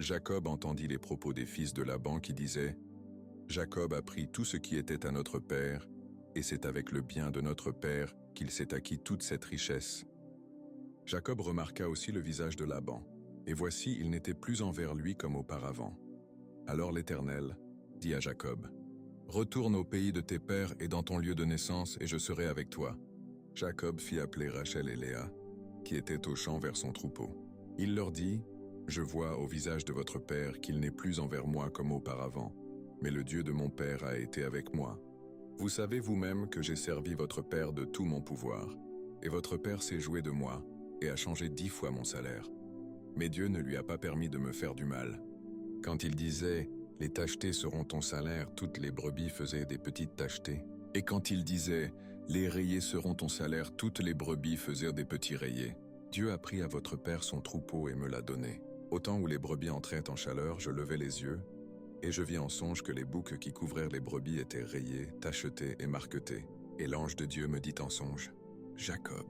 Jacob entendit les propos des fils de Laban qui disaient « Jacob a pris tout ce qui était à notre père, et c'est avec le bien de notre père qu'il s'est acquis toute cette richesse. » Jacob remarqua aussi le visage de Laban, et voici, il n'était plus envers lui comme auparavant. Alors l'Éternel dit à Jacob « Retourne au pays de tes pères et dans ton lieu de naissance, et je serai avec toi. » Jacob fit appeler Rachel et Léa, qui étaient au champ vers son troupeau. Il leur dit « Je vois au visage de votre père qu'il n'est plus envers moi comme auparavant, mais le Dieu de mon père a été avec moi. Vous savez vous-même que j'ai servi votre père de tout mon pouvoir, et votre père s'est joué de moi et a changé 10 fois mon salaire. Mais Dieu ne lui a pas permis de me faire du mal. Quand il disait « Les tachetés seront ton salaire », toutes les brebis faisaient des petites tachetés. Et quand il disait « Les rayés seront ton salaire », toutes les brebis faisaient des petits rayés. Dieu a pris à votre père son troupeau et me l'a donné. Au temps où les brebis entraient en chaleur, je levai les yeux, et je vis en songe que les boucs qui couvrirent les brebis étaient rayés, tachetés et marquetés. Et l'ange de Dieu me dit en songe « Jacob ».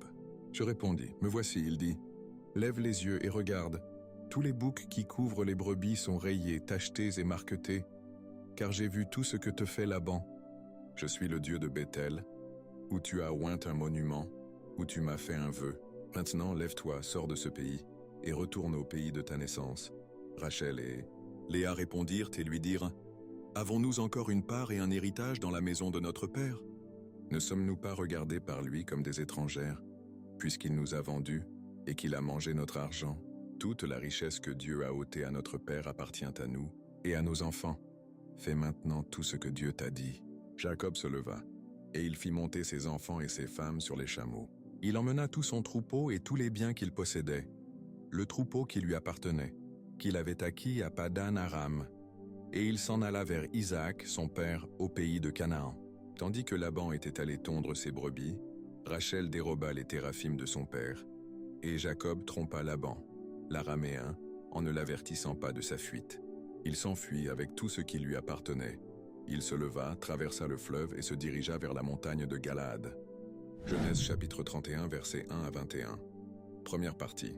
Je répondis « Me voici », il dit « Lève les yeux et regarde. Tous les boucs qui couvrent les brebis sont rayés, tachetés et marquetés, car j'ai vu tout ce que te fait Laban. Je suis le Dieu de Béthel, où tu as oint un monument, où tu m'as fait un vœu. Maintenant, lève-toi, sors de ce pays, et retourne au pays de ta naissance. » Rachel et Léa répondirent et lui dirent « Avons-nous encore une part et un héritage dans la maison de notre père? Ne sommes-nous pas regardés par lui comme des étrangères, puisqu'il nous a vendus et qu'il a mangé notre argent? Toute la richesse que Dieu a ôtée à notre père appartient à nous et à nos enfants. Fais maintenant tout ce que Dieu t'a dit. » Jacob se leva, et il fit monter ses enfants et ses femmes sur les chameaux. Il emmena tout son troupeau et tous les biens qu'il possédait, le troupeau qui lui appartenait, qu'il avait acquis à Padan-Aram, et il s'en alla vers Isaac, son père, au pays de Canaan. Tandis que Laban était allé tondre ses brebis, Rachel déroba les téraphimes de son père, et Jacob trompa Laban, l'Araméen, en ne l'avertissant pas de sa fuite. Il s'enfuit avec tout ce qui lui appartenait. Il se leva, traversa le fleuve et se dirigea vers la montagne de Galaad. Genèse chapitre 31, versets 1 à 21. Première partie.